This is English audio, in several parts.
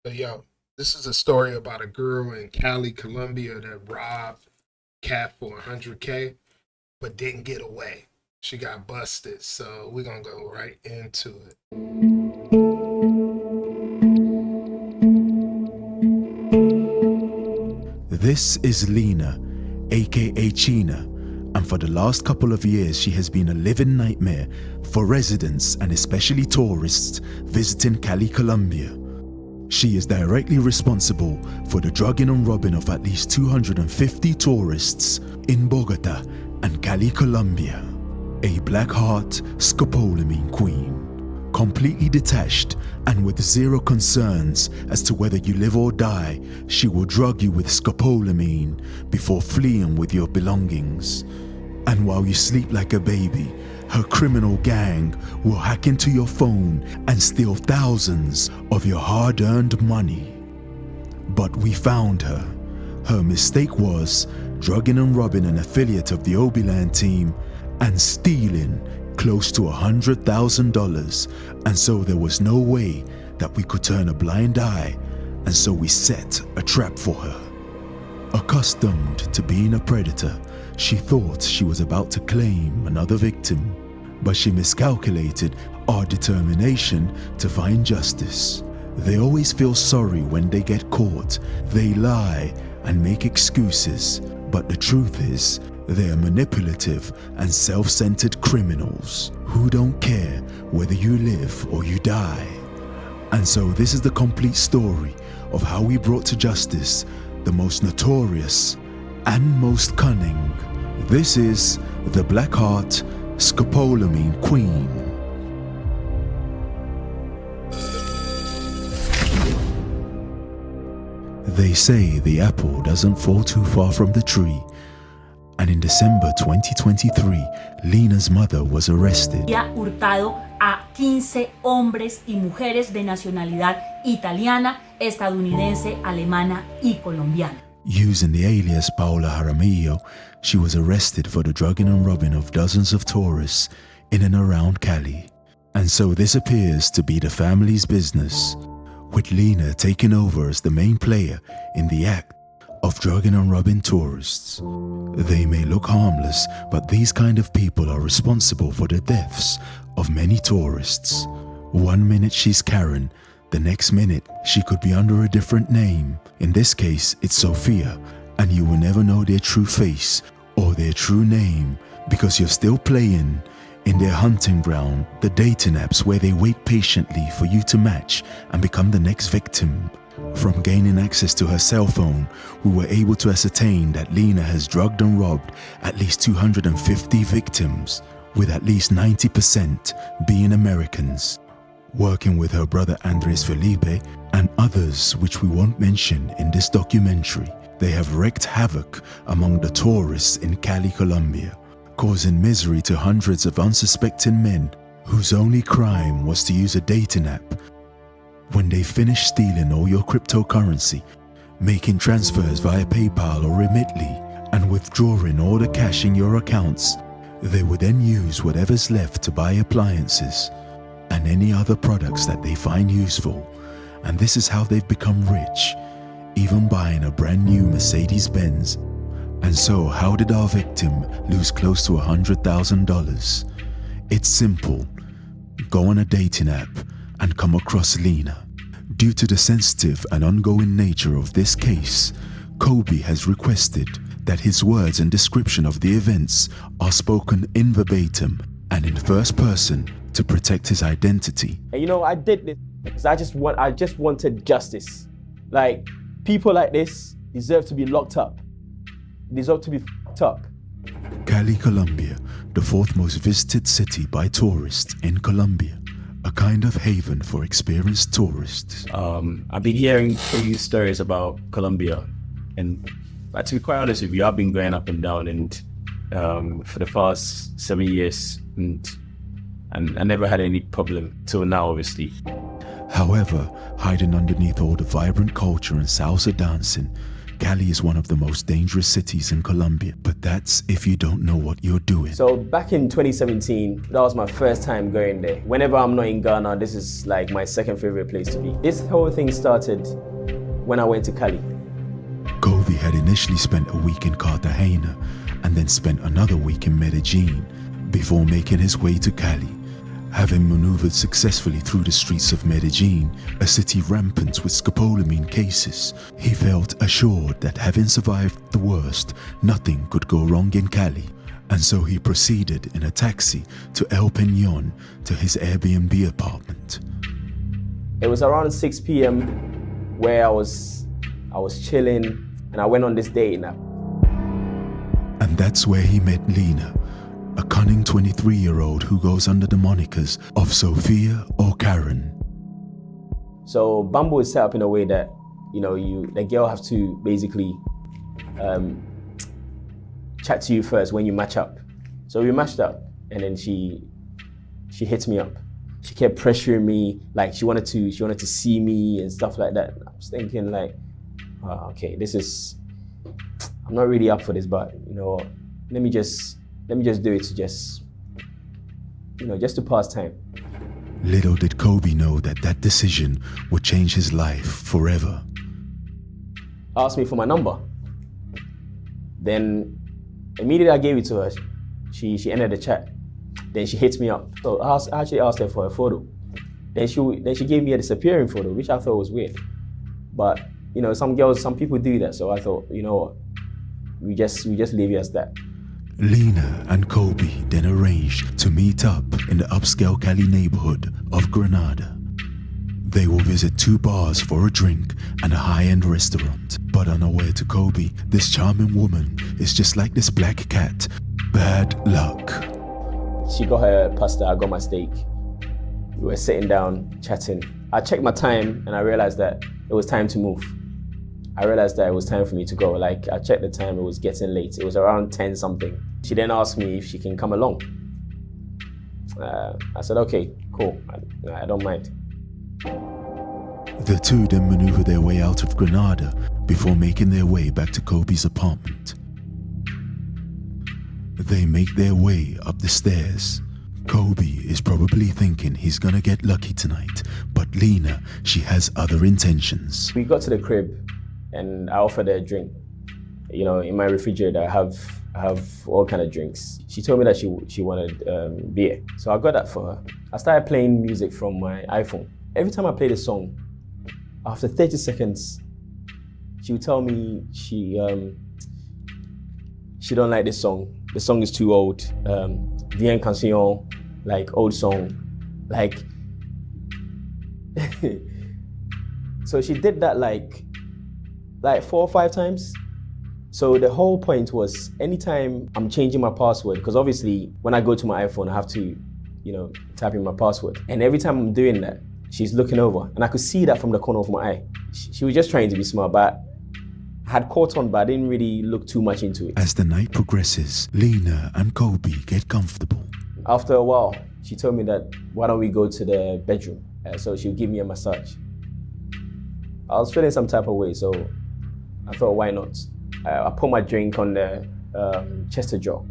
But yo, this is a story about a girl in Cali, Colombia that robbed cat for 100K but didn't get away. She got busted. So we're going to go right into it. This is Lena, aka China, and for the last couple of years she has been a living nightmare for residents and especially tourists visiting Cali, Colombia. She is directly responsible for the drugging and robbing of at least 250 tourists in Bogota and Cali, Colombia. A black heart scopolamine queen, completely detached and with zero concerns as to whether you live or die. She will drug you with scopolamine before fleeing with your belongings. And while you sleep like a baby, her criminal gang will hack into your phone and steal thousands of your hard-earned money. But we found her. Her mistake was drugging and robbing an affiliate of the Obiland team and stealing close to $100,000, and so there was no way that we could turn a blind eye, and so we set a trap for her. Accustomed to being a predator, she thought she was about to claim another victim, but she miscalculated our determination to find justice. They always feel sorry when they get caught. They lie and make excuses, but the truth is, they are manipulative and self-centered criminals who don't care whether you live or you die. And so this is the complete story of how we brought to justice the most notorious and most cunning. This is the Blackheart Scopolamine Queen. They say the apple doesn't fall too far from the tree. And in December 2023, Lena's mother was arrested. Había hurtado a 15 hombres y mujeres de nacionalidad italiana, estadounidense, alemana y colombiana. Using the alias Paola Jaramillo, she was arrested for the drugging and robbing of dozens of tourists in and around Cali. And so this appears to be the family's business, with Lena taking over as the main player in the act of drugging and robbing tourists. They may look harmless, but these kind of people are responsible for the deaths of many tourists. One minute she's Karen, the next minute she could be under a different name. In this case, it's Sophia, and you will never know their true face or their true name because you're still playing in their hunting ground, the dating apps where they wait patiently for you to match and become the next victim. From gaining access to her cell phone, we were able to ascertain that Lena has drugged and robbed at least 250 victims, with at least 90% being Americans. Working with her brother Andres Felipe and others which we won't mention in this documentary, they have wreaked havoc among the tourists in Cali, Colombia, causing misery to hundreds of unsuspecting men whose only crime was to use a dating app. When they finish stealing all your cryptocurrency, making transfers via PayPal or Remitly, and withdrawing all the cash in your accounts, they would then use whatever's left to buy appliances and any other products that they find useful. And this is how they've become rich, even buying a brand new Mercedes-Benz. And so how did our victim lose close to $100,000? It's simple. Go on a dating app and come across Lena. Due to the sensitive and ongoing nature of this case, Kobe has requested that his words and description of the events are spoken in verbatim and in first person to protect his identity. And you know, I did this because I just wanted justice. Like, people like this deserve to be locked up. Deserve to be fucked up. Cali, Colombia, the fourth most visited city by tourists in Colombia. A kind of haven for experienced tourists. I've been hearing few stories about Colombia, and to be quite honest with you, I've been going up and down and for the past 7 years, and I never had any problem till now, obviously. However, hiding underneath all the vibrant culture and salsa dancing, Cali is one of the most dangerous cities in Colombia, but that's if you don't know what you're doing. So back in 2017, that was my first time going there. Whenever I'm not in Ghana, this is like my second favorite place to be. This whole thing started when I went to Cali. Kobe had initially spent a week in Cartagena and then spent another week in Medellin before making his way to Cali. Having maneuvered successfully through the streets of Medellin, a city rampant with scopolamine cases, he felt assured that having survived the worst, nothing could go wrong in Cali. And so he proceeded in a taxi to El Peñón to his Airbnb apartment. It was around 6 p.m. where I was chilling and I went on this date now. And that's where he met Lena, a cunning 23-year-old who goes under the monikers of Sophia or Karen. So Bumble is set up in a way that, the girl has to basically chat to you first when you match up. So we matched up and then she hit me up. She kept pressuring me, like she wanted to see me and stuff like that. I was thinking like, okay, I'm not really up for this, but let me just do it to just to pass time. Little did Kobe know that decision would change his life forever. Asked me for my number. Then immediately I gave it to her. She ended the chat. Then she hit me up. So I actually asked her for a photo. Then she gave me a disappearing photo, which I thought was weird. But some people do that. So I thought, you know what, we just leave it as that. Lena and Kobe then arranged to meet up in the upscale Cali neighborhood of Granada. They will visit 2 bars for a drink and a high-end restaurant. But unaware to Kobe, this charming woman is just like this black cat. Bad luck. She got her pasta, I got my steak. We were sitting down, chatting. I checked my time and I realized that it was time to move. I realized that it was time for me to go. Like, I checked the time, it was getting late. It was around 10 something. She then asked me if she can come along. I said, okay, cool, I don't mind. The two then maneuver their way out of Granada before making their way back to Kobe's apartment. They make their way up the stairs. Kobe is probably thinking he's gonna get lucky tonight, but Lena, she has other intentions. We got to the crib and I offered her a drink. In my refrigerator, I have all kind of drinks. She told me that she wanted beer. So I got that for her. I started playing music from my iPhone. Every time I played a song, after 30 seconds, she would tell me she don't like this song. The song is too old. Vieille canción, like old song. Like, so she did that like 4 or 5 times. So the whole point was, anytime I'm changing my password, because obviously when I go to my iPhone, I have to, type in my password. And every time I'm doing that, she's looking over. And I could see that from the corner of my eye. She was just trying to be smart, but I had caught on, but I didn't really look too much into it. As the night progresses, Lena and Kobe get comfortable. After a while, she told me that, why don't we go to the bedroom? So she'll give me a massage. I was feeling some type of way, so I thought, why not? I put my drink on the chest of drawer.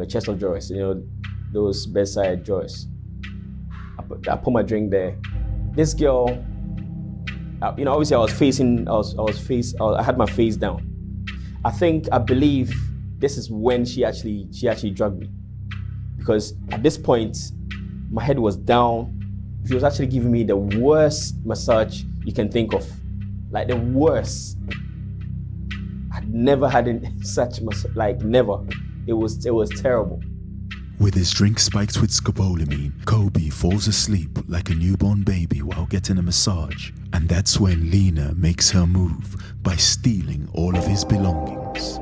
Chest of drawers, those bedside drawers. I put my drink there. This girl, obviously I had my face down. I believe this is when she actually drugged me. Because at this point, my head was down. She was actually giving me the worst massage you can think of. Like the worst. I'd never had such massage, like never. It was terrible. With his drink spiked with scopolamine, Kobe falls asleep like a newborn baby while getting a massage. And that's when Lena makes her move by stealing all of his belongings.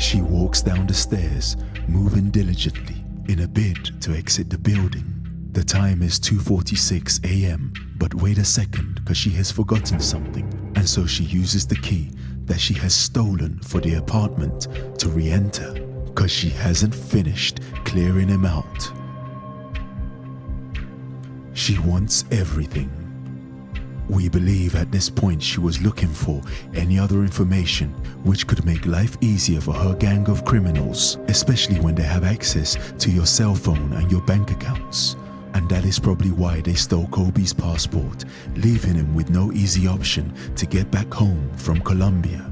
She walks down the stairs, moving diligently in a bid to exit the building. The time is 2:46 a.m., but wait a second, because she has forgotten something. And so she uses the key that she has stolen for the apartment to re-enter, because she hasn't finished clearing him out. She wants everything. We believe at this point she was looking for any other information which could make life easier for her gang of criminals, especially when they have access to your cell phone and your bank accounts. And that is probably why they stole Kobe's passport, leaving him with no easy option to get back home from Colombia.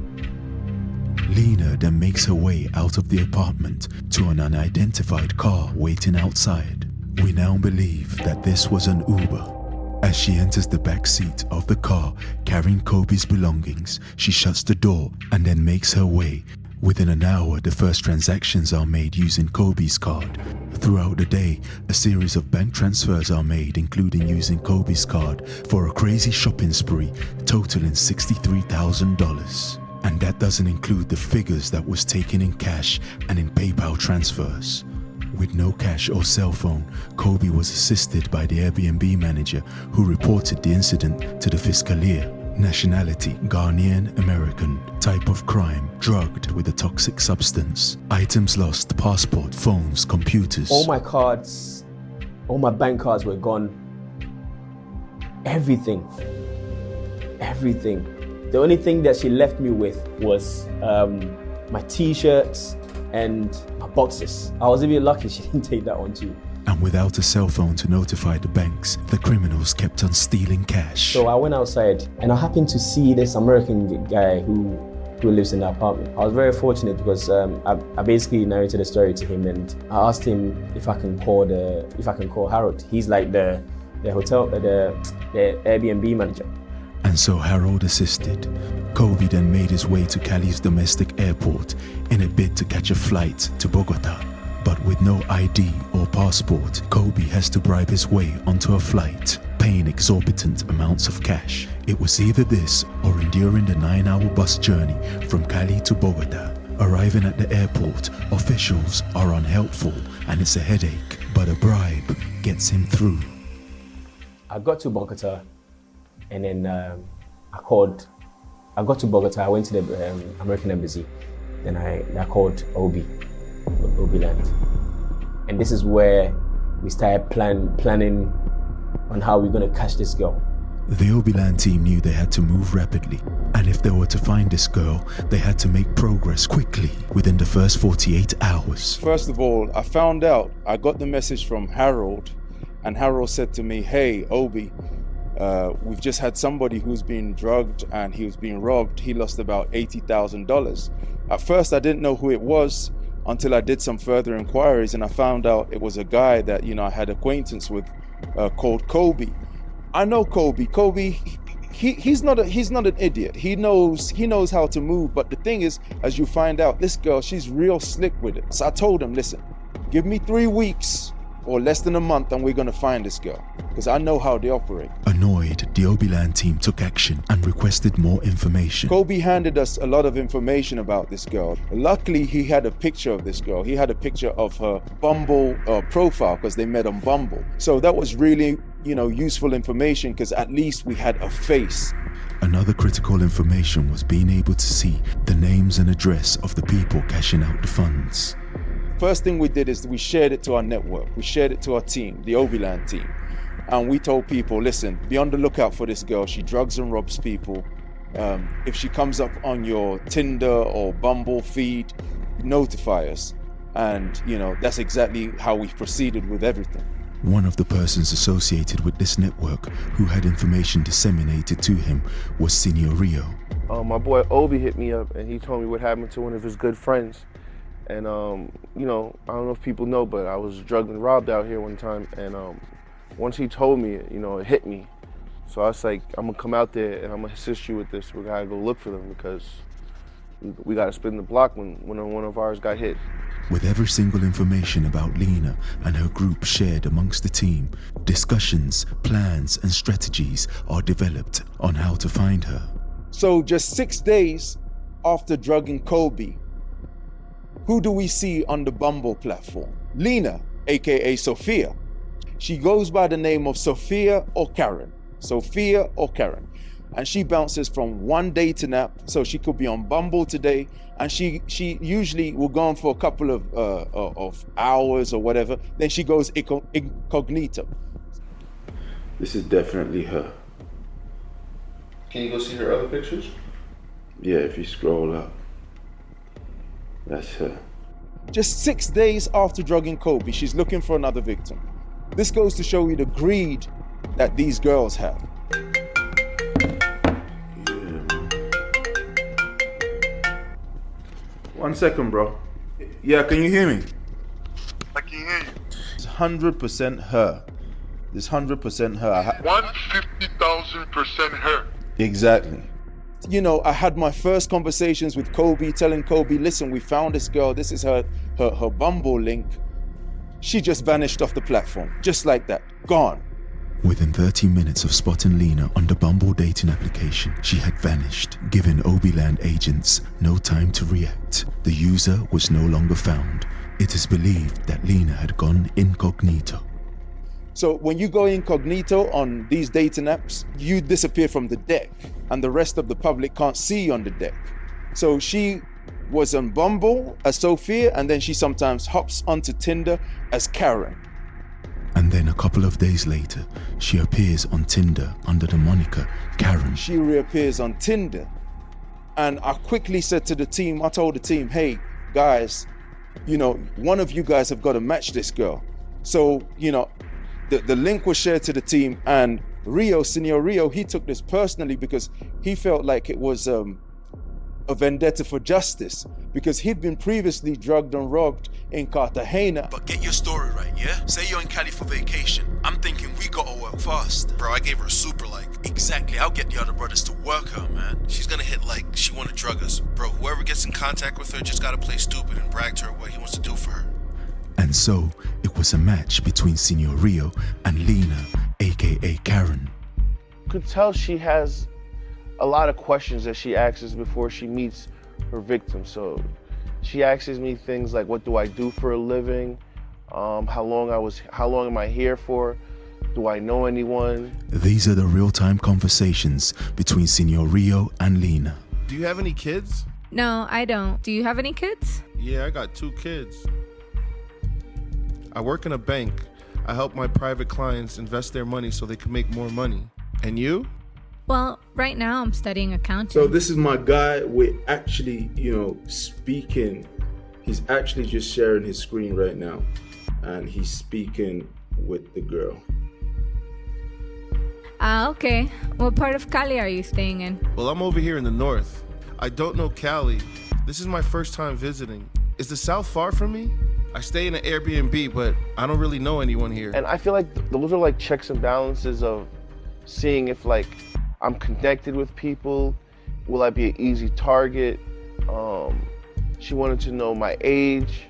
Lena then makes her way out of the apartment to an unidentified car waiting outside. We now believe that this was an Uber. As she enters the back seat of the car carrying Kobe's belongings, she shuts the door and then makes her way. Within an hour, the first transactions are made using Kobe's card. Throughout the day, a series of bank transfers are made, including using Kobe's card for a crazy shopping spree totaling $63,000. And that doesn't include the figures that was taken in cash and in PayPal transfers. With no cash or cell phone, Kobe was assisted by the Airbnb manager who reported the incident to the Fiscalia. Nationality, Ghanaian American. Type of crime, drugged with a toxic substance. Items lost, passport, phones, computers. All my cards, all my bank cards were gone. Everything. The only thing that she left me with was my t-shirts and my boxes. I was even lucky she didn't take that one too. And without a cell phone to notify the banks, the criminals kept on stealing cash. So I went outside and I happened to see this American guy who lives in the apartment. I was very fortunate because I basically narrated the story to him and I asked him if I can call Harold. He's like the Airbnb manager. And so Harold assisted. Kobe then made his way to Cali's domestic airport in a bid to catch a flight to Bogota. But with no ID or passport, Kobe has to bribe his way onto a flight, paying exorbitant amounts of cash. It was either this or enduring the 9-hour bus journey from Cali to Bogota. Arriving at the airport, officials are unhelpful and it's a headache, but a bribe gets him through. I got to Bogota and then I got to Bogota, I went to the American embassy, then I called vigilant. And this is where we started planning on how we're going to catch this girl. The Vigilant team knew they had to move rapidly, and if they were to find this girl, they had to make progress quickly within the first 48 hours. First of all, I found out, I got the message from Harold, and Harold said to me, "Hey, Obi, we've just had somebody who's been drugged and he was being robbed. He lost about $80,000. At first, I didn't know who it was until I did some further inquiries, and I found out it was a guy that I had acquaintance with called Kobe. I know Kobe. Kobe, he's not an idiot. He knows how to move. But the thing is, as you find out, this girl, she's real slick with it. So I told him, listen, give me 3 weeks or less than a month and we're going to find this girl, because I know how they operate." Annoyed, the Obiland team took action and requested more information. Kobe handed us a lot of information about this girl. Luckily, he had a picture of this girl. He had a picture of her Bumble profile, because they met on Bumble. So that was really, useful information, because at least we had a face. Another critical information was being able to see the names and address of the people cashing out the funds. First thing we did is we shared it to our network. We shared it to our team, the Obiland team. And we told people, listen, be on the lookout for this girl. She drugs and robs people. If she comes up on your Tinder or Bumble feed, notify us. And, that's exactly how we proceeded with everything. One of the persons associated with this network who had information disseminated to him was Senior Rio. My boy Obi hit me up and he told me what happened to one of his good friends. And, I don't know if people know, but I was drugged and robbed out here one time. And once he told me, it hit me. So I was like, I'm gonna come out there and I'm gonna assist you with this. We gotta go look for them because we gotta spin the block when one of ours got hit. With every single information about Lena and her group shared amongst the team, discussions, plans, and strategies are developed on how to find her. So just 6 days after drugging Kobe, who do we see on the Bumble platform? Lena, aka Sophia. She goes by the name of Sophia or Karen. And she bounces from one day to nap, so she could be on Bumble today, and she usually will go on for a couple of hours or whatever, then she goes incognito. This is definitely her. Can you go see her other pictures? Yeah, if you scroll up. That's her. Just 6 days after drugging Kobe, she's looking for another victim. This goes to show you the greed that these girls have. Yeah, man. 1 second, bro. Yeah, can you hear me? I can hear you. It's 100% her. It's 100% her. 150,000% her. Exactly. You know, I had my first conversations with Kobe, telling Kobe, listen, we found this girl. This is her Bumble link. She just vanished off the platform, just like that, gone. Within 30 minutes of spotting Lena on the Bumble dating application, she had vanished, giving Obiland agents no time to react. The user was no longer found. It is believed that Lena had gone incognito. So when you go incognito on these dating apps, you disappear from the deck and the rest of the public can't see you on the deck. So she was on Bumble as Sophia, and then she sometimes hops onto Tinder as Karen. And then a couple of days later, she appears on Tinder under the moniker Karen. She reappears on Tinder. And I quickly said to the team, I told the team, hey, guys, you know, one of you guys have got to match this girl. So, you know, the link was shared to the team, and Senor Rio, he took this personally because he felt like it was a vendetta for justice, because he'd been previously drugged and robbed in Cartagena. But get your story right, yeah? Say you're in Cali for vacation. I'm thinking we gotta work fast. Bro, I gave her a super like. Exactly, I'll get the other brothers to work her, man. She's gonna hit like she wanna drug us. Bro, whoever gets in contact with her just gotta play stupid and brag to her what he wants to do for her. And so, it was a match between Senor Rio and Lena, aka Karen. You could tell she has a lot of questions that she asks before she meets her victim. So she asks me things like, what do I do for a living? How long am I here for? Do I know anyone? These are the real-time conversations between Senor Rio and Lena. Do you have any kids? No, I don't. Do you have any kids? Yeah, I got 2 kids. I work in a bank. I help my private clients invest their money so they can make more money. And you? Well, right now I'm studying accounting. So this is my guy. We're actually, speaking. He's actually just sharing his screen right now, and he's speaking with the girl. Okay. What part of Cali are you staying in? Well, I'm over here in the north. I don't know Cali. This is my first time visiting. Is the south far from me? I stay in an Airbnb, but I don't really know anyone here. And I feel like those are like checks and balances of seeing if like I'm connected with people. Will I be an easy target? She wanted to know my age.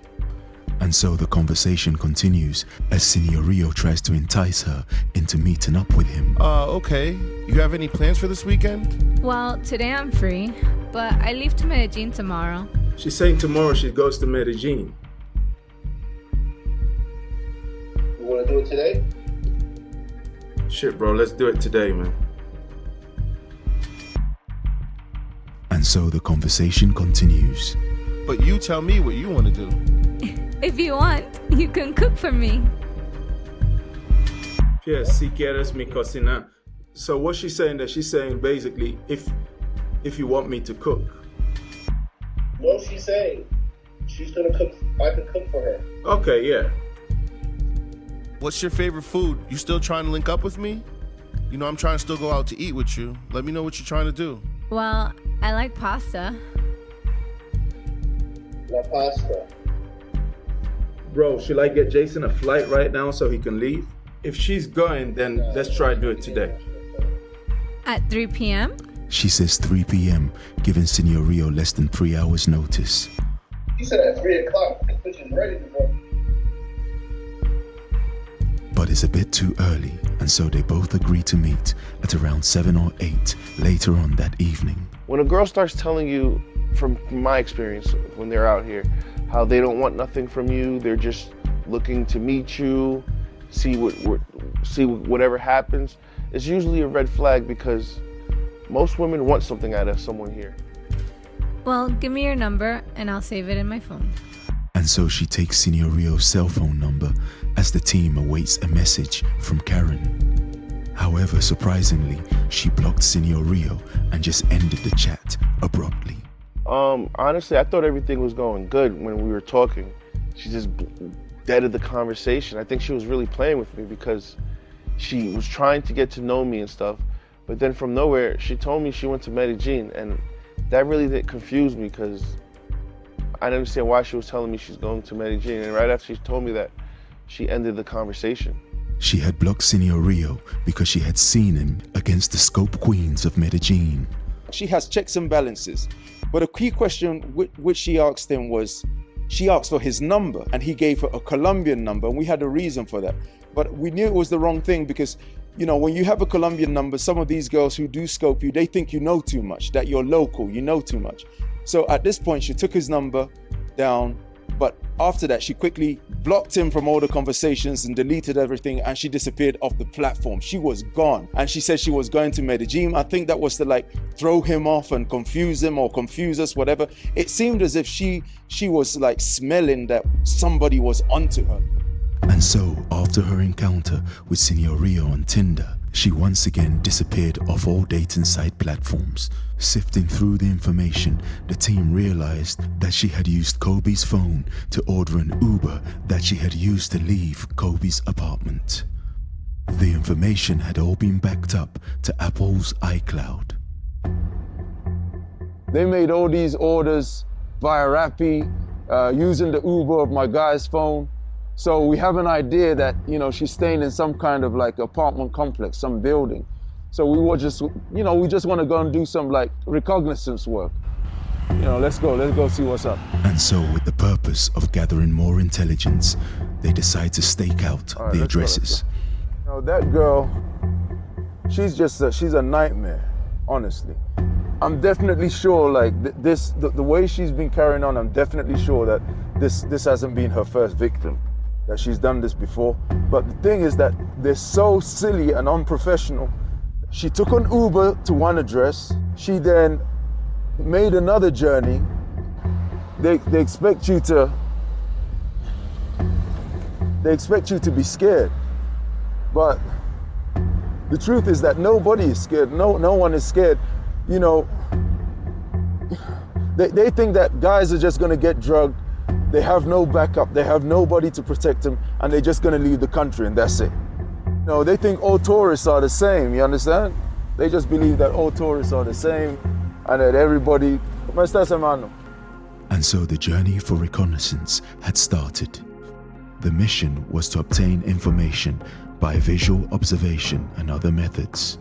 And so the conversation continues as Senor Rio tries to entice her into meeting up with him. Okay. You have any plans for this weekend? Well, today I'm free, but I leave to Medellin tomorrow. She's saying tomorrow she goes to Medellin. You want to do it today? Shit, bro, let's do it today, man. And so the conversation continues. But you tell me what you want to do. If you want, you can cook for me. Yeah, si quieres mi cocina. So what's she saying there? She's saying basically, if you want me to cook. No, she's saying she's gonna cook. I can cook for her. Okay, yeah. What's your favorite food? You still trying to link up with me? You know, I'm trying to still go out to eat with you. Let me know what you're trying to do. Well, I like pasta. La pasta. Bro, should I get Jason a flight right now so he can leave? If she's going, then let's try to do it today. At 3 p.m.? She says 3 p.m., giving Senor Rio less than 3 hours notice. He said at 3 o'clock, the kitchen's ready to go. But it's a bit too early, and so they both agree to meet at around 7 or 8 later on that evening. When a girl starts telling you, from my experience when they're out here, how they don't want nothing from you, they're just looking to meet you, see whatever happens, it's usually a red flag because most women want something out of someone here. Well, give me your number and I'll save it in my phone. And so she takes Senor Rio's cell phone number as the team awaits a message from Karen. However, surprisingly, she blocked Senor Rio and just ended the chat abruptly. Honestly, I thought everything was going good when we were talking. She just deaded the conversation. I think she was really playing with me because she was trying to get to know me and stuff. But then from nowhere, she told me she went to Medellin, and that really confused me because I didn't understand why she was telling me she's going to Medellin. And right after she told me that, she ended the conversation. She had blocked Senor Rio because she had seen him against the Scope Queens of Medellin. She has checks and balances. But a key question which she asked him was, she asked for his number and he gave her a Colombian number, and we had a reason for that. But we knew it was the wrong thing because, you know, when you have a Colombian number, some of these girls who do scope you, they think you know too much, that you're local, you know too much. So at this point, she took his number down, but after that, she quickly blocked him from all the conversations and deleted everything, and she disappeared off the platform. She was gone. And she said she was going to Medellin. I think that was to like throw him off and confuse him or confuse us, whatever. It seemed as if she was like smelling that somebody was onto her. And so, after her encounter with Senor Rio on Tinder, she once again disappeared off all dating site platforms. Sifting through the information, the team realized that she had used Kobe's phone to order an Uber that she had used to leave Kobe's apartment. The information had all been backed up to Apple's iCloud. They made all these orders via Rappi, using the Uber of my guy's phone. So we have an idea that, you know, she's staying in some kind of like apartment complex, some building. So we were just, you know, we just want to go and do some like reconnaissance work. You know, let's go see what's up. And so with the purpose of gathering more intelligence, they decide to stake out the addresses. You know, that girl, she's a nightmare, honestly. I'm definitely sure like the way she's been carrying on, I'm definitely sure that this hasn't been her first victim, that she's done this before. But the thing is that they're so silly and unprofessional. She took an Uber to one address. She then made another journey. They expect you to be scared. But the truth is that nobody is scared. No one is scared. You know, they think that guys are just gonna get drugged. They have no backup, they have nobody to protect them, and they're just gonna leave the country and that's it. No, they think all tourists are the same, you understand? They just believe that all tourists are the same and that everybody, and so the journey for reconnaissance had started. The mission was to obtain information by visual observation and other methods.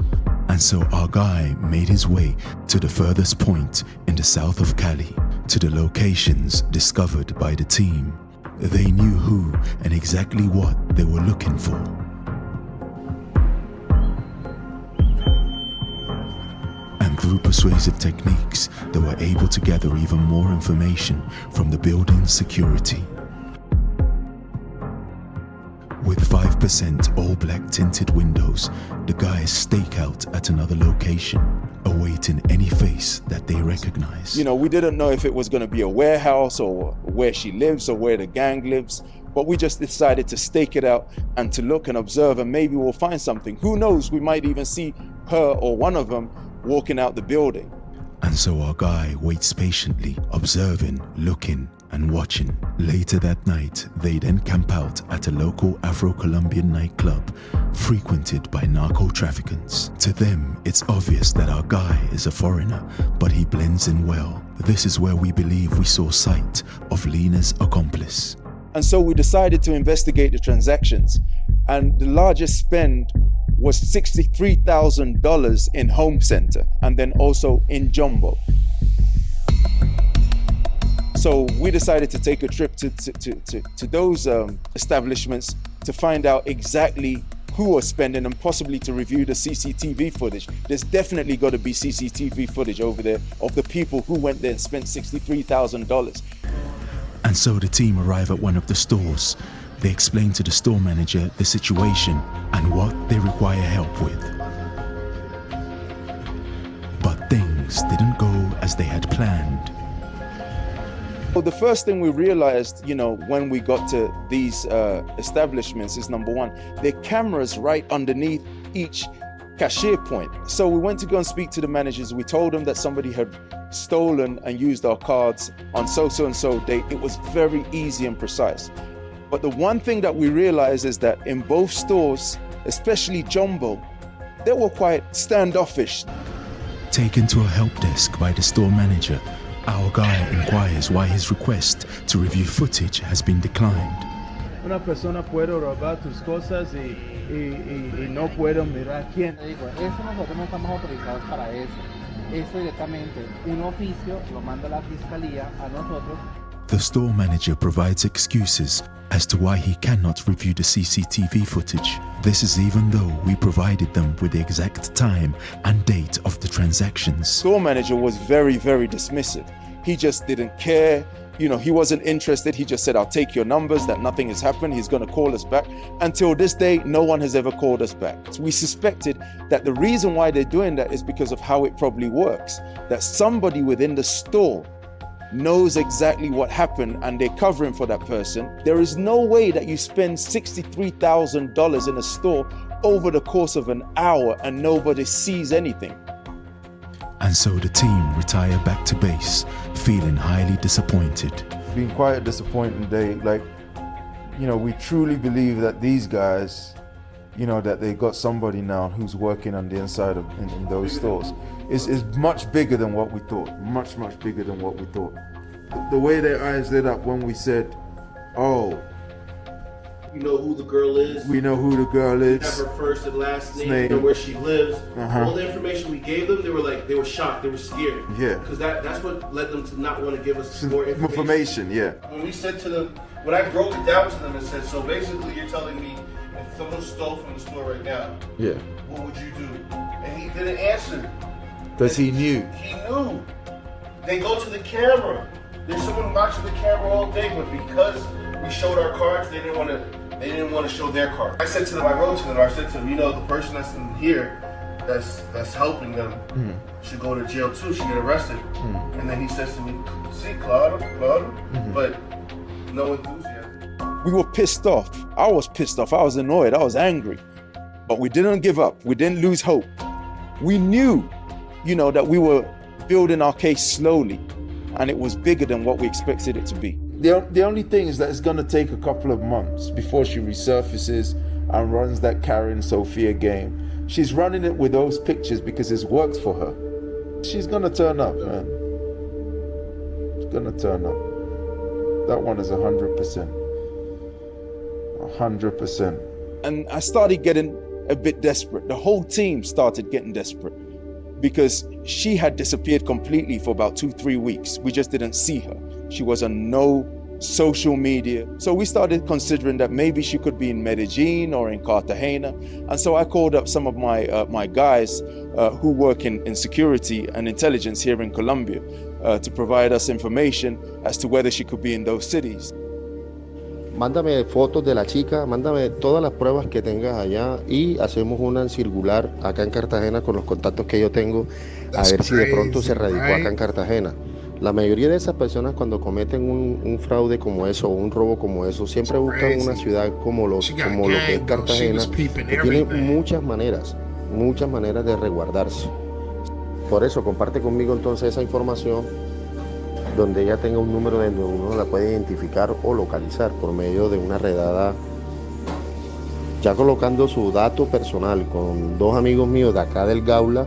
And so our guy made his way to the furthest point in the south of Cali, to the locations discovered by the team. They knew who and exactly what they were looking for. And through persuasive techniques, they were able to gather even more information from the building's security. With 5% all-black tinted windows, the guys stake out at another location, awaiting any face that they recognize. You know, we didn't know if it was going to be a warehouse or where she lives or where the gang lives, but we just decided to stake it out and to look and observe, and maybe we'll find something. Who knows, we might even see her or one of them walking out the building. And so our guy waits patiently, observing, looking, and watching. Later that night, they then camp out at a local Afro-Colombian nightclub frequented by narco-traffickants. To them, it's obvious that our guy is a foreigner, but he blends in well. This is where we believe we saw sight of Lena's accomplice. And so we decided to investigate the transactions, and the largest spend was $63,000 in Home Center and then also in Jumbo. So we decided to take a trip to those establishments to find out exactly who was spending and possibly to review the CCTV footage. There's definitely got to be CCTV footage over there of the people who went there and spent $63,000. And so the team arrive at one of the stores. They explain to the store manager the situation and what they require help with. But things didn't go as they had planned. Well, the first thing we realized, you know, when we got to these establishments is, number one, there are cameras right underneath each cashier point. So we went to go and speak to the managers. We told them that somebody had stolen and used our cards on so-and-so date. It was very easy and precise. But the one thing that we realized is that in both stores, especially Jumbo, they were quite standoffish. Taken to a help desk by the store manager, our guy inquires why his request to review footage has been declined. Una persona puede robar tus cosas y no puedo mirar quién. Digo, eso nosotros no estamos autorizados para eso. Eso directamente, un oficio lo manda la fiscalía a nosotros. The store manager provides excuses as to why he cannot review the CCTV footage. This is even though we provided them with the exact time and date of the transactions. Store manager was very, very dismissive. He just didn't care. You know, he wasn't interested. He just said, I'll take your numbers, that nothing has happened. He's going to call us back. Until this day, no one has ever called us back. So we suspected that the reason why they're doing that is because of how it probably works. That somebody within the store knows exactly what happened and they're covering for that person. There is no way that you spend $63,000 in a store over the course of an hour and nobody sees anything. And so the team retire back to base, feeling highly disappointed. It's been quite a disappointing day. Like, you know, we truly believe that these guys, you know, that they got somebody now who's working on the inside of in those stores. Is much bigger than what we thought. Much bigger than what we thought. The way their eyes lit up when we said, "Oh, You know who the girl is. we know who the girl is." Have her first and last name. Name. You know where she lives. Uh-huh. All the information we gave them, they were shocked. They were scared. Yeah. Because that's what led them to not want to give us more Information, yeah. When we said to them, when I broke it down to them and said, so basically you're telling me if someone stole from the store right now, Yeah. what would you do? And he didn't answer. Because he knew. He knew. They go to the camera. There's someone watching the camera all day, but because we showed our cards, they didn't want to show their card. I said to them, I wrote to them, I said to them, you know, the person that's in here that's helping them should go to jail too, should get arrested. And then he says to me, see, Claude, but no enthusiasm. We were pissed off. I was pissed off. I was annoyed. I was angry. But we didn't give up. We didn't lose hope. We knew, you know, that we were building our case slowly, and it was bigger than what we expected it to be. The only thing is that it's going to take a couple of months before she resurfaces and runs that Karen Sophia game. She's running it with those pictures because it's worked for her. She's going to turn up, man. She's going to turn up. That one is 100%. 100%. And I started getting a bit desperate. The whole team started getting desperate because she had disappeared completely for about 2-3 weeks. We just didn't see her. She was on no social media. So we started considering that maybe she could be in Medellin or in Cartagena. And so I called up some of my guys who work in security and intelligence here in Colombia to provide us information as to whether she could be in those cities. Mándame fotos de la chica, mándame todas las pruebas que tengas allá y hacemos una en circular acá en Cartagena con los contactos que yo tengo, a ver si de pronto se radicó acá en Cartagena. La mayoría de esas personas cuando cometen un fraude como eso o un robo como eso, siempre buscan una ciudad como lo que es Cartagena, que tiene muchas maneras de resguardarse. Por eso comparte conmigo entonces esa información donde ella tenga un número donde uno la puede identificar o localizar por medio de una redada, ya colocando su dato personal con 2 amigos míos de acá del Gaula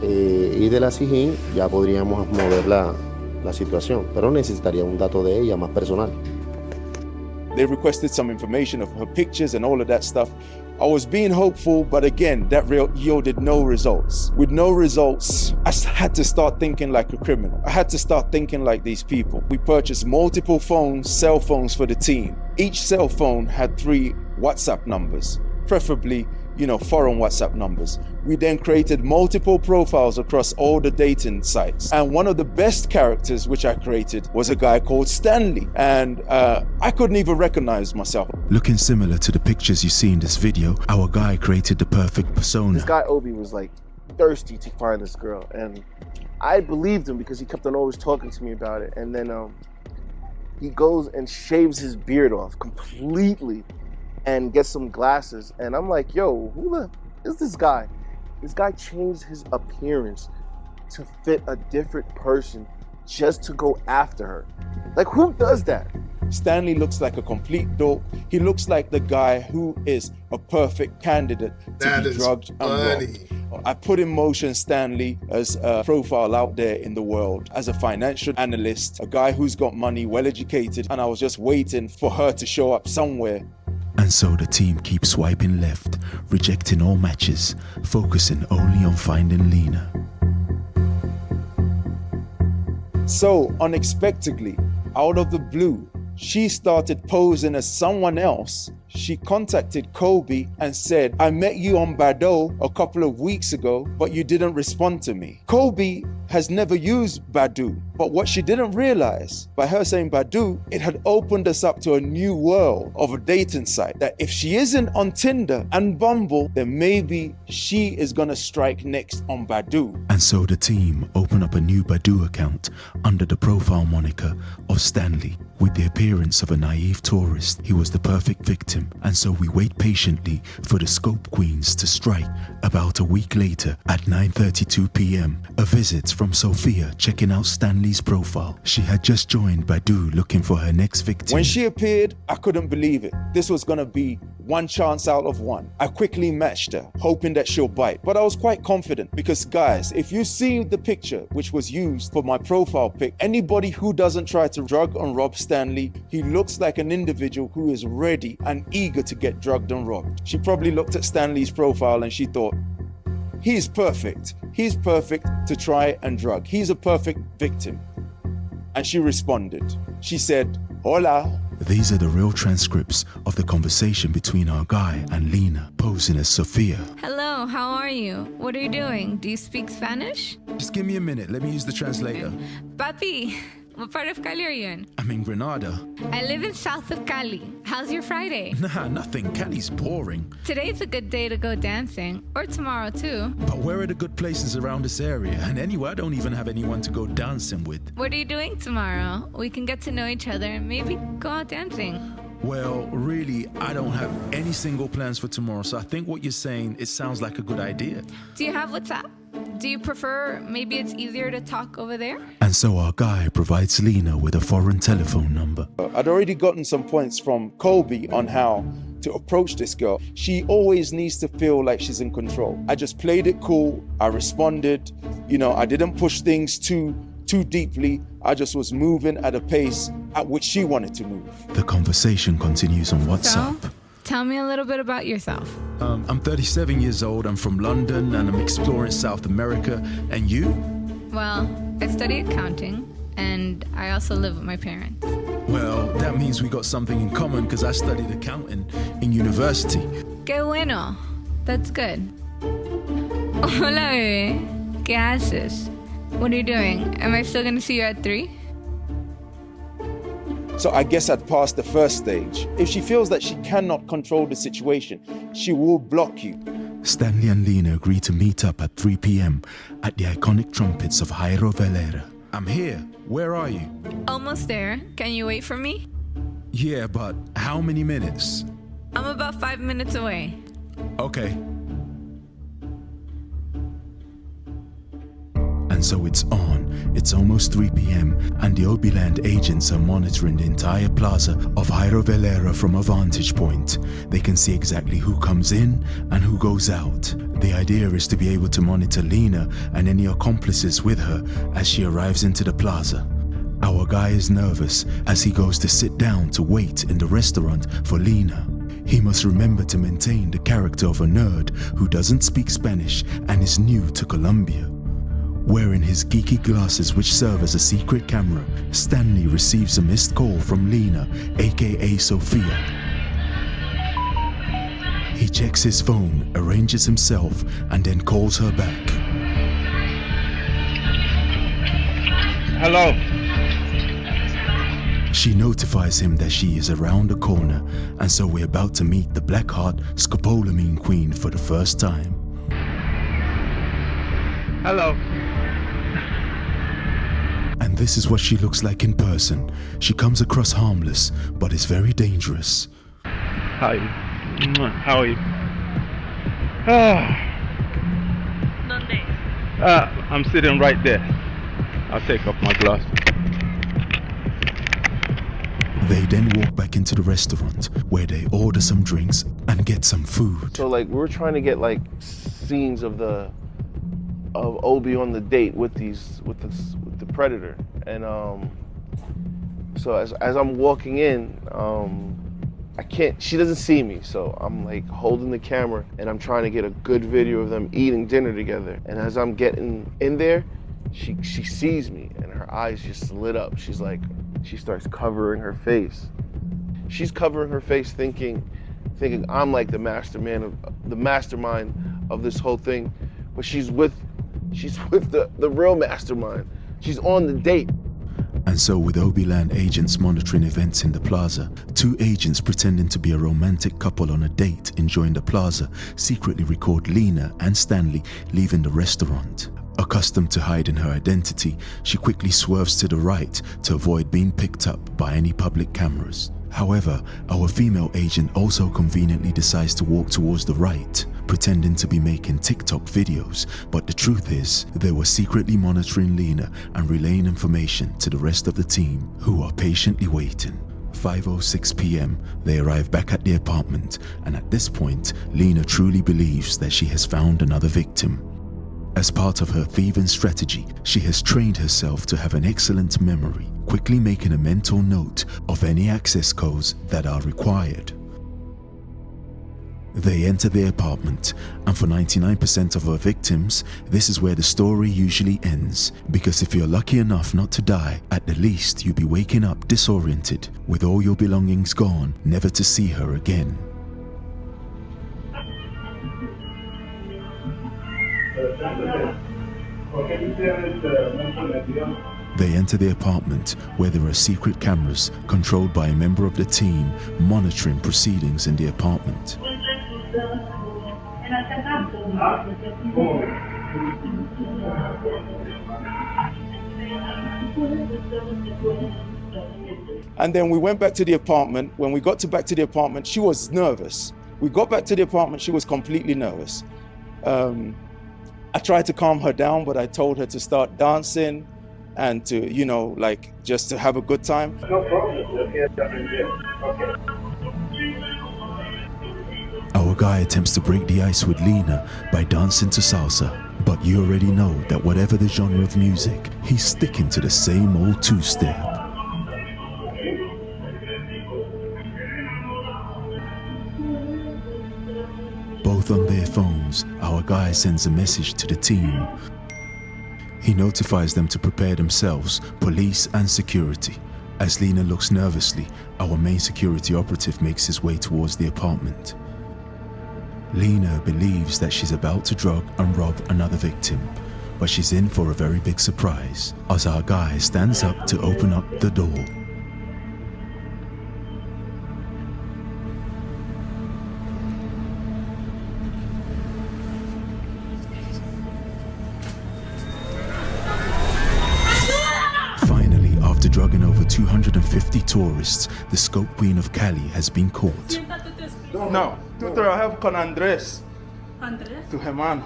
y de la Sijín, ya podríamos mover la situación, pero necesitaría un dato de ella más personal. They requested some information of her pictures and all of that stuff. I was being hopeful, but again, that yielded no results. With no results, I had to start thinking like a criminal. I had to start thinking like these people. We purchased multiple phones, cell phones for the team. Each cell phone had 3 WhatsApp numbers, preferably, you know, foreign WhatsApp numbers. We then created multiple profiles across all the dating sites. And one of the best characters which I created was a guy called Stanley. And I couldn't even recognize myself. Looking similar to the pictures you see in this video, our guy created the perfect persona. This guy Obi was like thirsty to find this girl, and I believed him because he kept on always talking to me about it. And then he goes and shaves his beard off completely and gets some glasses, and I'm like, yo, who the is this guy? This guy changed his appearance to fit a different person just to go after her. Like, who does that? Stanley looks like a complete dork. He looks like the guy who is a perfect candidate to be drugged and robbed. I put in motion Stanley as a profile out there in the world, as a financial analyst, a guy who's got money, well-educated, and I was just waiting for her to show up somewhere. And so the team keeps swiping left, rejecting all matches, focusing only on finding Lena. So, unexpectedly, out of the blue, she started posing as someone else. She contacted Kobe and said, I met you on Badoo a couple of weeks ago, but you didn't respond to me. Kobe has never used Badoo, but what she didn't realize, by her saying Badoo, it had opened us up to a new world of a dating site, that if she isn't on Tinder and Bumble, then maybe she is gonna strike next on Badoo. And so the team open up a new Badoo account under the profile moniker of Stanley. With the appearance of a naive tourist, he was the perfect victim, and so we wait patiently for the Scope Queens to strike. About a week later, at 9:32 p.m, a visit from Sophia checking out Stanley's profile. She had just joined Badoo looking for her next victim. When she appeared, I couldn't believe it. This was gonna be one chance out of one. I quickly matched her, hoping that she'll bite, but I was quite confident because, guys, if you see the picture which was used for my profile pic, anybody who doesn't try to drug and rob Stanley, he looks like an individual who is ready and eager to get drugged and robbed. She probably looked at Stanley's profile and she thought, he's perfect. He's perfect to try and drug. He's a perfect victim. And she responded. She said, hola. These are the real transcripts of the conversation between our guy and Lena, posing as Sophia. Hello, how are you? What are you doing? Do you speak Spanish? Just give me a minute, let me use the translator. Papi, what part of Cali are you in? I'm in Granada. I live in south of Cali. How's your Friday? Nah, nothing. Cali's boring. Today's a good day to go dancing, or tomorrow too. But where are the good places around this area? And anyway, I don't even have anyone to go dancing with. What are you doing tomorrow? We can get to know each other and maybe go out dancing. Well, really, I don't have any single plans for tomorrow, so I think what you're saying, it sounds like a good idea. Do you have WhatsApp? Do you prefer, maybe it's easier to talk over there? And so our guy provides Lena with a foreign telephone number. I'd already gotten some points from Kobe on how to approach this girl. She always needs to feel like she's in control. I just played it cool. I responded. I didn't push things too deeply. I just was moving at a pace at which she wanted to move. The conversation continues on WhatsApp. So, tell me a little bit about yourself. I'm 37 years old, I'm from London, and I'm exploring South America. And you? Well, I study accounting, and I also live with my parents. Well, that means we got something in common, because I studied accounting in university. Qué bueno. That's good. Hola, bebé. ¿Qué haces? What are you doing? Am I still gonna see you at 3? So I guess I'd passed the first stage. If she feels that she cannot control the situation, she will block you. Stanley and Lena agree to meet up at 3 p.m. at the iconic trumpets of Jairo Valera. I'm here. Where are you? Almost there. Can you wait for me? Yeah, but how many minutes? I'm about 5 minutes away. Okay. And so it's on. It's almost 3 p.m. and the Obiland agents are monitoring the entire plaza of Jairo Valera from a vantage point. They can see exactly who comes in and who goes out. The idea is to be able to monitor Lena and any accomplices with her as she arrives into the plaza. Our guy is nervous as he goes to sit down to wait in the restaurant for Lena. He must remember to maintain the character of a nerd who doesn't speak Spanish and is new to Colombia. Wearing his geeky glasses which serve as a secret camera, Stanley receives a missed call from Lena, aka Sophia. He checks his phone, arranges himself, and then calls her back. Hello. She notifies him that she is around the corner, and so we're about to meet the Blackheart scopolamine queen for the first time. Hello. And this is what she looks like in person. She comes across harmless, but is very dangerous. Hi. How are you? I'm sitting right there. I'll take off my glass. They then walk back into the restaurant where they order some drinks and get some food. So like we were trying to get like scenes of Obi on the date with the predator, and so as I'm walking in, I can't. She doesn't see me, so I'm like holding the camera and I'm trying to get a good video of them eating dinner together. And as I'm getting in there, she sees me and her eyes just lit up. She's like, she starts covering her face. She's covering her face, thinking I'm like the mastermind of this whole thing, but she's with the real mastermind. She's on the date. And so with Obi-Land agents monitoring events in the plaza, two agents pretending to be a romantic couple on a date enjoying the plaza secretly record Lena and Stanley leaving the restaurant. Accustomed to hiding her identity, she quickly swerves to the right to avoid being picked up by any public cameras. However, our female agent also conveniently decides to walk towards the right, pretending to be making TikTok videos, but the truth is, they were secretly monitoring Lena and relaying information to the rest of the team, who are patiently waiting. 5:06 p.m, they arrive back at the apartment, and at this point, Lena truly believes that she has found another victim. As part of her thieving strategy, she has trained herself to have an excellent memory, quickly making a mental note of any access codes that are required. They enter the apartment, and for 99% of her victims, this is where the story usually ends, because if you're lucky enough not to die, at the least you'll be waking up disoriented, with all your belongings gone, never to see her again. They enter the apartment where there are secret cameras controlled by a member of the team monitoring proceedings in the apartment. And then we went back to the apartment. When we got back to the apartment, she was nervous. We got back to the apartment, she was completely nervous. I tried to calm her down, but I told her to start dancing and to, you know, like just to have a good time. No problem. Okay. Our guy attempts to break the ice with Lena by dancing to salsa, but you already know that whatever the genre of music, he's sticking to the same old two-step. Both on their phones, our guy sends a message to the team. He notifies them to prepare themselves, police and security. As Lena looks nervously, our main security operative makes his way towards the apartment. Lena believes that she's about to drug and rob another victim, but she's in for a very big surprise as our guy stands up to open up the door. Finally, after drugging over 250 tourists, the Scope Queen of Cali has been caught. No, tú trabajas con Andrés. Andrés. Tu hermano.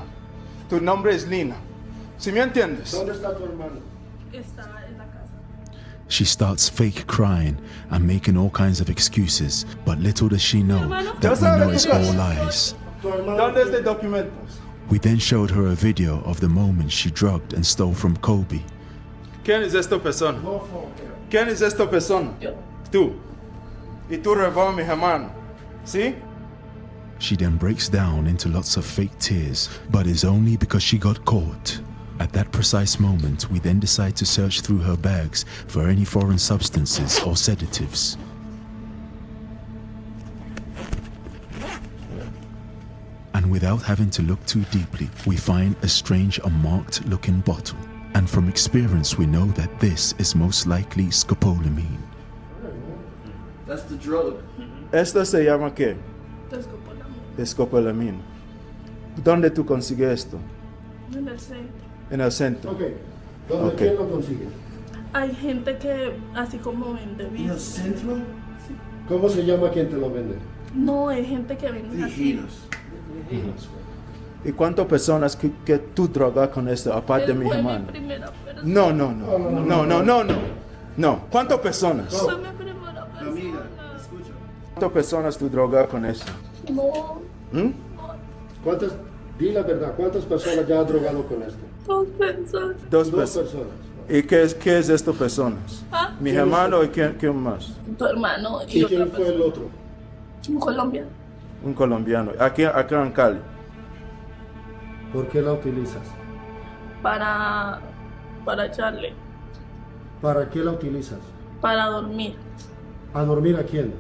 Tu nombre es Lina. ¿Sí me entiendes? ¿Dónde está tu hermano? Está en la casa. She starts fake crying and making all kinds of excuses, but little does she know that we know it's all lies. ¿Dónde está el documentos? We then showed her a video of the moment she drugged and stole from Kobe. ¿Quién es esta persona? ¿Quién es esta persona? Tú. Y tú robas a mi hermano. ¿Sí? She then breaks down into lots of fake tears, but it's only because she got caught. At that precise moment, we then decide to search through her bags for any foreign substances or sedatives. And without having to look too deeply, we find a strange unmarked looking bottle. And from experience, we know that this is most likely scopolamine. That's the drug. Esto se llama ¿qué? Escopolamina. ¿Dónde tú consigues esto? En el centro. En el centro. Ok. ¿Dónde quién lo consigue? Hay gente que así como vende ¿En el centro? Sí. ¿Cómo se llama quien te lo vende? No, hay gente que vende así. Vigilos. ¿Y cuántas personas que tú drogas con esto, aparte de Él mi fue hermano? mi primera persona. No. ¿Cuántas personas? Fue mi primera persona. ¿Cuántas personas tú drogas con esto? No, ¿Cuántas, di la verdad, cuántas personas ya has drogado con esto? 2 personas. Dos Dos personas. personas. ¿Y qué es estas personas? ¿Ah? Mi hermano y quién más? Tu hermano ¿Y otra quién fue el persona. otro? Un colombiano. Un colombiano. Aquí en Cali. ¿Por qué la utilizas? Para echarle. ¿Para qué la utilizas? Para dormir. ¿A dormir a quién?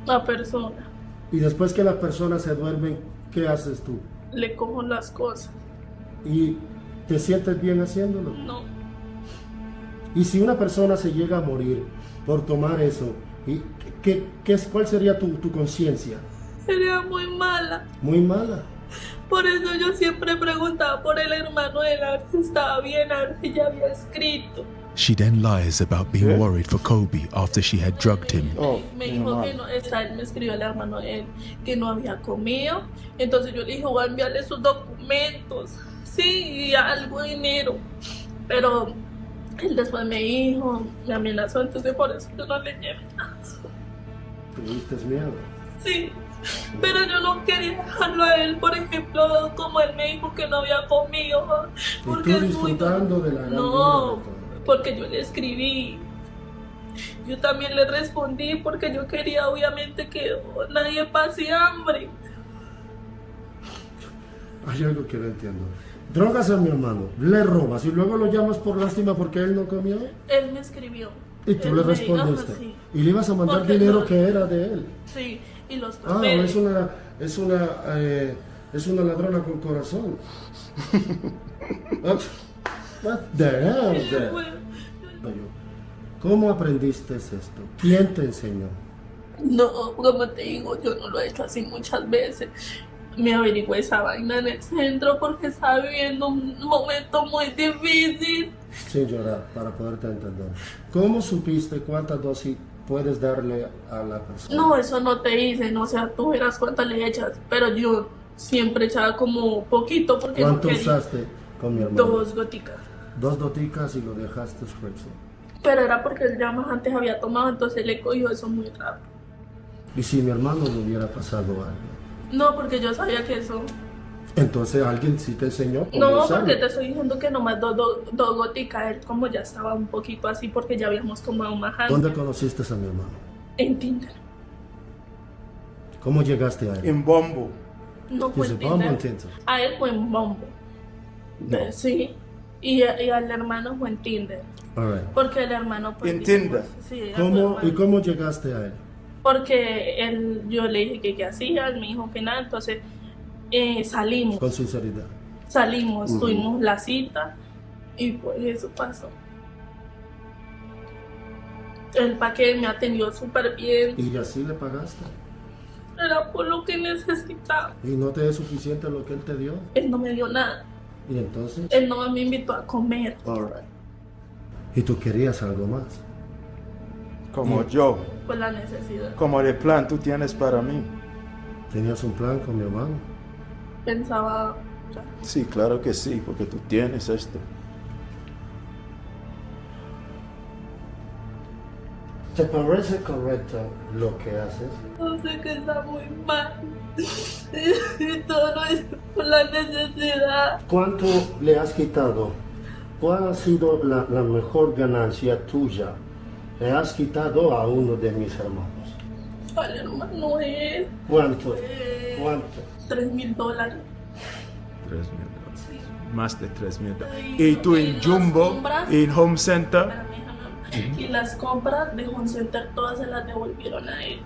La persona. Y después que las personas se duermen, ¿qué haces tú? Le cojo las cosas. ¿Y te sientes bien haciéndolo? No. Y si una persona se llega a morir por tomar eso, ¿y cuál sería tu conciencia? Sería muy mala. Muy mala. Por eso yo siempre preguntaba por el hermano de él, a ver si estaba bien, a ver si ya había escrito. She then lies about being worried for Kobe after she had drugged him. Me dijo que no, él me escribió el hermano de él que no había comido. Entonces yo le dije, voy a enviarle sus documentos, sí, y algo de dinero. Pero él después me dijo, me amenazó, entonces por eso yo no le llevé nada. ¿Tuviste miedo? Sí, pero yo no quería dejarlo a él, por ejemplo, como él me dijo que no había comido. Y tú disfrutando de la gran No, vida. porque yo le escribí. Yo también le respondí porque yo quería obviamente que nadie pase hambre. Hay algo que no entiendo. Drogas a mi hermano, le robas y luego lo llamas por lástima porque él no comió. Él me escribió. Y tú Él le me dijo, respondiste. sí. Y le ibas a mandar Porque dinero no- que era de él. Sí, y los Ah, papeles. es una ladrona con corazón. What the hell is that? ¿Cómo aprendiste esto? ¿Quién te enseñó? No, como te digo, yo no lo he hecho así muchas veces. Me averigüé esa vaina en el centro porque estaba viviendo un momento muy difícil. Sin llorar, para poderte entender. ¿Cómo supiste cuántas dosis puedes darle a la persona? No, eso no te dicen, o sea, tú verás cuántas le echas, pero yo siempre echaba como poquito porque no ¿Cuánto quería. usaste con mi hermano? 2 goticas. 2 goticas y lo dejaste expreso. Pero era porque él ya más antes había tomado, entonces le cogió eso muy rápido. ¿Y si mi hermano le hubiera pasado algo? No, porque yo sabía que eso. Entonces alguien sí te enseñó cómo No, usarlo. porque te estoy diciendo que nomás dos goticas, él como ya estaba un poquito así porque ya habíamos tomado más antes. ¿Dónde conociste a mi hermano? En Tinder. ¿Cómo llegaste a él? En Bombo. No fue Dice, en Bombo en Tinder. Tinder. A él fue en Bombo. Sí. Y al hermano fue en Tinder. All right. Porque el hermano pues, En dijimos, Tinder. Sí, a tu ¿Cómo, hermano. ¿Y cómo llegaste a él? Porque yo le dije que qué hacía, él me dijo que nada, entonces salimos. Con sinceridad. Salimos, Ujú. tuvimos la cita y pues eso pasó. El paquete me atendió súper bien, Y así le pagaste. era por lo que necesitaba. Y no te es suficiente lo que él te dio. Él no me dio nada, Y entonces. él no me invitó a comer. All right. Y tú querías algo más. Como yo. Pues la necesidad. Como el plan tú tienes para mí. ¿Tenías un plan con mi hermano? Pensaba, Sí, claro que sí, porque tú tienes esto. ¿Te parece correcto lo que haces? no sé que está muy mal. Y todo lo es por la necesidad. ¿Cuánto le has quitado? ¿Cuál ha sido la mejor ganancia tuya? Le has quitado a uno de mis hermanos. Al hermano él. ¿Cuánto? ¿Cuánto? $3,000. 3,000 más de 3,000. Y Y tú en las Jumbo, compras- en Home Center. Y las compras de Home Center todas se las devolvieron a él.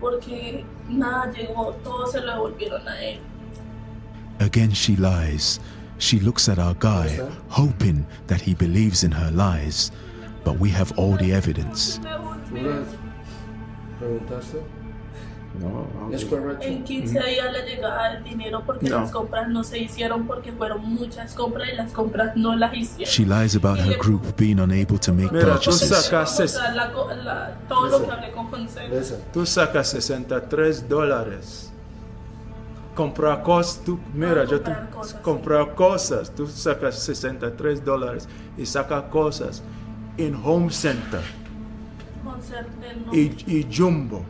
Porque nada llegó, todo se lo devolvieron a él. Again, she lies. She looks at our guy, hoping that he believes in her lies. But we have all the evidence. ¿Tú le preguntaste? No. ¿Es correcto? En 15 días le llegaba el dinero porque No. las compras no se hicieron porque fueron muchas compras y las compras no las hicieron. She lies about her group being unable to make Mira, tú purchases. sacas, O sea, todo lo que hablé con Home Center. tú sacas $63. comprar cosas, comprar cosas, tú sacas $63 y sacas cosas en Home Center Home Center no, y Jumbo.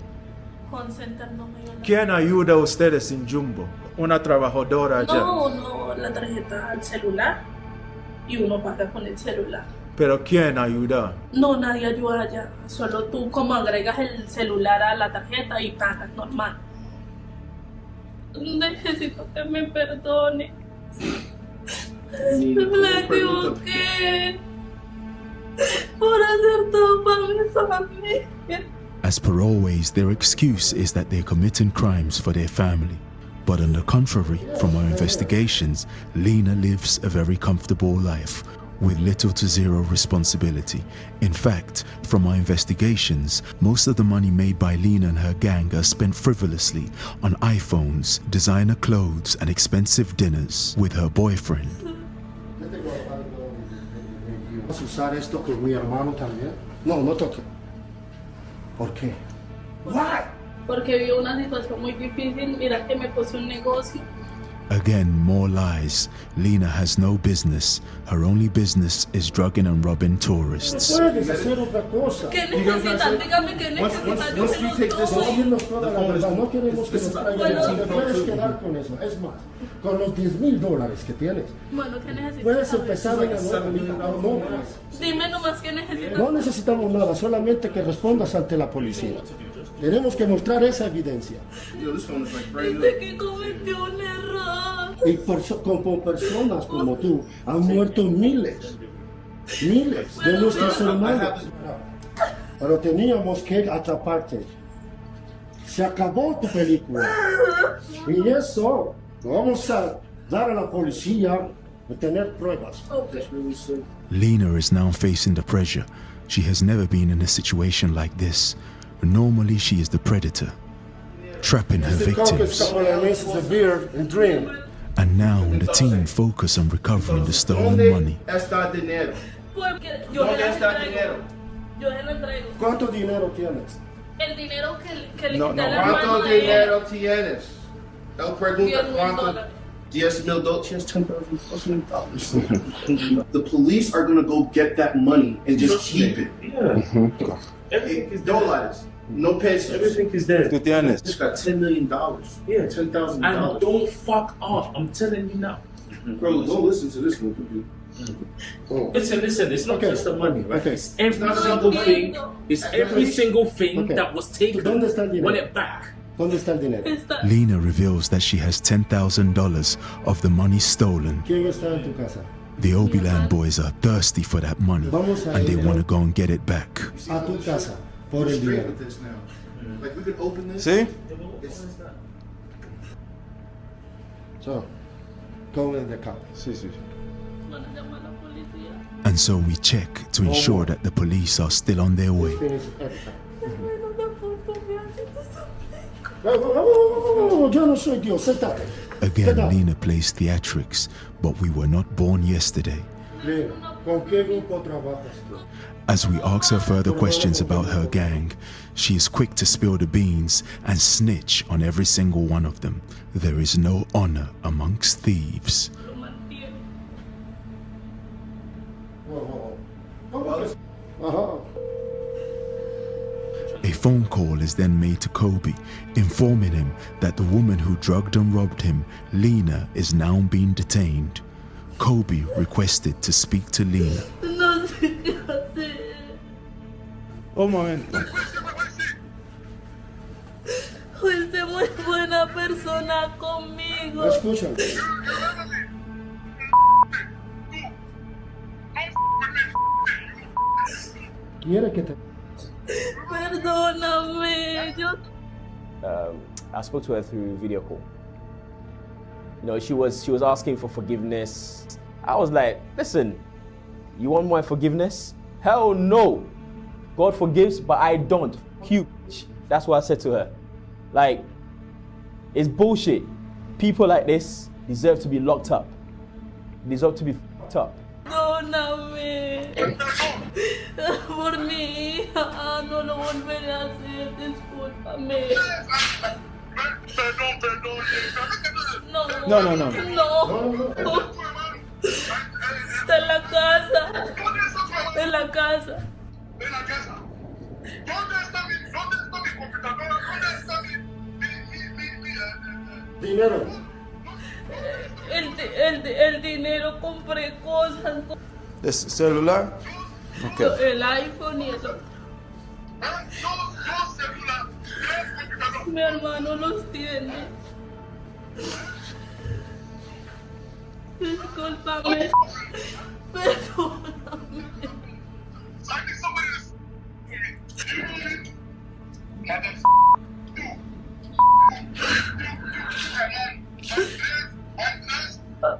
Home Center no me dio la... ¿Quién ayuda a ustedes en Jumbo? Una trabajadora allá. No, la tarjeta al celular y uno paga con el celular. ¿Pero quién ayuda? No, nadie ayuda allá. Solo tú como agregas el celular a la tarjeta y pagas normal. Necesito que me perdone. Me equivoqué por hacer todo para mi familia. As per always, their excuse is that they're committing crimes for their family. But on the contrary, from our investigations, Lena lives a very comfortable life with little to zero responsibility. In fact, from our investigations, most of the money made by Lena and her gang are spent frivolously on iPhones, designer clothes, and expensive dinners with her boyfriend. ¿Vas a usar esto con mi hermano también? No, no toque. ¿Por qué? Why? Porque vi una situación muy difícil. Mira que me puse un negocio. Again, more lies. Lena has no business. Her only business is drugging and robbing tourists. Puedes hacer otra cosa. ¿Qué necesitan? Dígame qué necesitan. Yo se los doy. Decirnos toda la verdad. No queremos que nos traigan. Te puedes quedar con eso. Es más, con los $10,000 que tienes. Bueno, ¿qué necesitas? Puedes empezar a no más. Dime nomás qué necesitas. No necesitamos nada, solamente que respondas ante la policía. Tenemos que mostrar esa evidencia. Dice que cometió un error. Y con personas como tú han muerto miles de nuestros hermanos. Pero teníamos que atraparte. Se acabó tu película. Y eso lo vamos a dar a la policía de tener pruebas. Lena is now facing the pressure. She has never been in a situation like this. Normally, she is the predator, trapping her victims. And now the team focus on recovering the stolen money. Yo se lo entrego. ¿Cuánto dinero tienes? El dinero que le quité a la ¿Cuánto mano de dinero él. tienes? Él pregunta cuánto. $10,000. $10,000. The police are gonna go get that money and just keep it. Don't lie. No pesos. Everything is there. ¿Tú tienes? Just got $10 million. Yeah. $10,000. And don't fuck up. I'm telling you now. Bro, don't listen to this one. Listen. It's not just the money, right? Okay. It's every single thing. It's every single thing that was taken. ¿Dónde está el dinero? Want it back. ¿Dónde está el dinero? Lena reveals that she has $10,000 of the money stolen. ¿Quién está en tu casa? The Obiland boys are thirsty for that money and they want to go and get it back. A tu casa, por el dinero. Like we could open this. ¿Sí? So, go in the car. Sí. And so we check to ensure that the police are still on their way. Yo no soy Dios, séntate. Again, Lena plays theatrics, but we were not born yesterday. ¿Con qué grupo trabajas tú? As we ask her further questions about her gang, she is quick to spill the beans and snitch on every single one of them. There is no honor amongst thieves. A phone call is then made to Kobe, informing him that the woman who drugged and robbed him, Lena, is now being detained. Kobe requested to speak to Lena. No sé qué hacer. Un momento. Fuiste muy buena persona conmigo. Escúchame. Quiere que te... Perdóname. I spoke to her through video call. You know, she was asking for forgiveness. I was like, listen, you want my forgiveness? Hell no. God forgives, but I don't. You. That's what I said to her. Like, it's bullshit. People like this deserve to be locked up. Deserve to be fucked up. Perdóname. Por mi hija, no lo volveré a hacer. Discúlpame. Perdón. No, no, no. No. Está en la casa. En la casa. Dinero. El dinero, compré cosas. ¿Es celular? Ok. El iPhone y eso. Mi hermano los tiene. Discúlpame. Perdóname.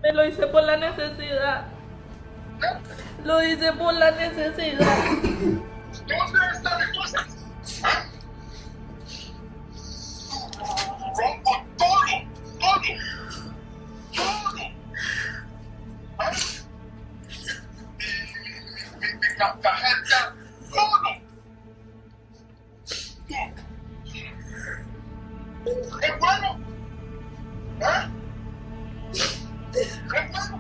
Me lo hice por la necesidad. Lo hice por la necesidad. ¿Dónde están las cosas? Rompo todo. Mi tarjeta, todo. ¿Es bueno? ¿Es bueno?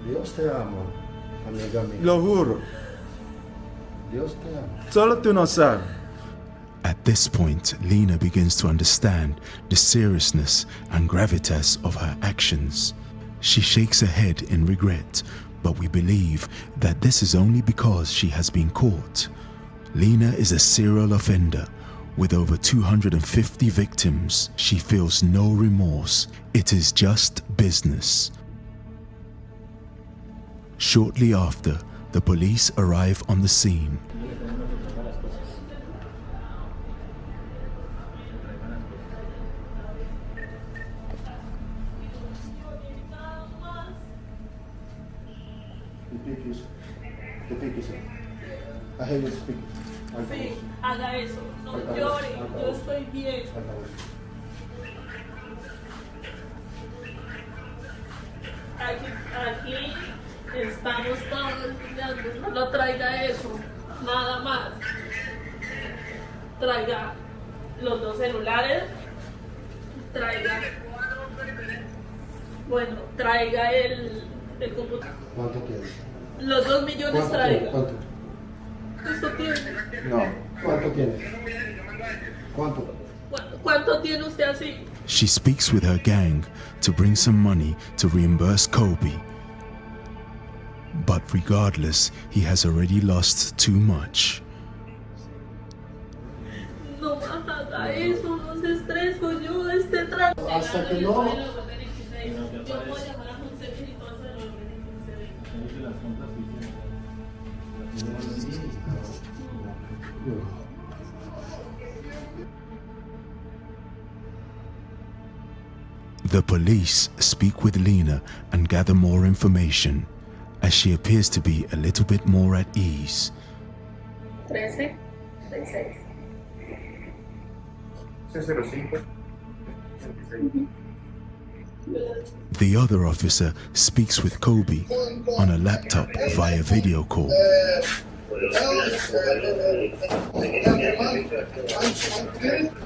Dios te ama, amiga mía. Lo juro. Dios te ama. Solo tú no sabes. At this point, Lena begins to understand the seriousness and gravitas of her actions. She shakes her head in regret, but we believe that this is only because she has been caught. Lena is a serial offender with over 250 victims. She feels no remorse. It is just business. Shortly after, the police arrive on the scene. Te piques. I hear you speak. Sí, haga eso. No llore. Yo estoy bien. Aquí estamos todos. No traiga eso. Nada más. Traiga los dos celulares. Traiga. Bueno, traiga el computador. ¿Cuánto quieres? Los 2 millones traiga. ¿Cuánto? ¿Esto tiene? No. ¿Cuánto tienes? ¿Cuánto? ¿Cuánto tiene usted así? She speaks with her gang to bring some money to reimburse Kobe. But regardless, he has already lost too much. No más haga eso, no se estreso, yo esté tranquila. Hasta que no. Yo voy a llamar a José y todo se lo The police speak with Lena and gather more information, as she appears to be a little bit more at ease. 13, 16. 605. The other officer speaks with Kobe on a laptop via video call.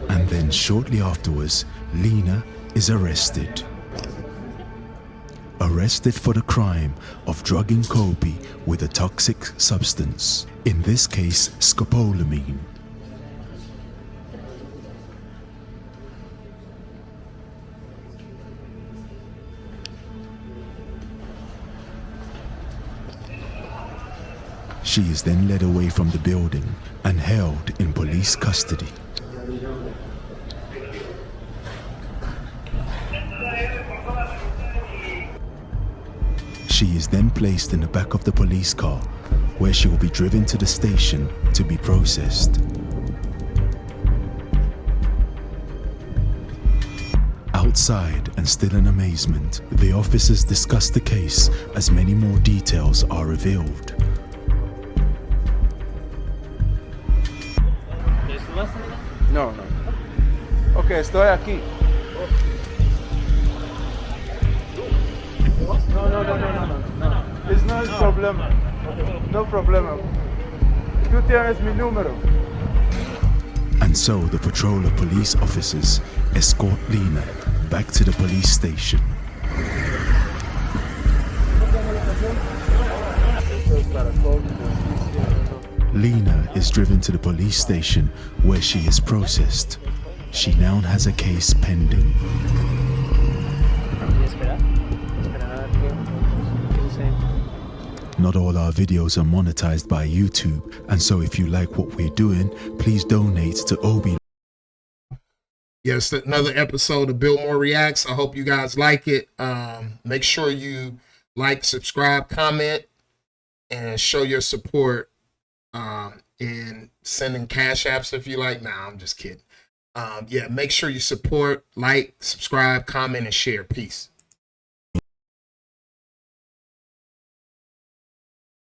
And then shortly afterwards, Lena is arrested. Arrested for the crime of drugging Kobe with a toxic substance, in this case scopolamine. She is then led away from the building and held in police custody. She is then placed in the back of the police car, where she will be driven to the station to be processed. Outside and still in amazement, the officers discuss the case as many more details are revealed. No. Ok, estoy aquí. No. It's no problema. No problema. Tú tienes mi número. And so the patrol of police officers escort Lena back to the police station. Lena is driven to the police station where she is processed. She now has a case pending. Not all our videos are monetized by YouTube, and so if you like what we're doing, please donate to Obi. Yes, another episode of Bill Moore Reacts. I hope you guys like it. Make sure you like, subscribe, comment, and show your support in sending cash apps if you like. Nah, I'm just kidding. Yeah, make sure you support, like, subscribe, comment, and share. Peace.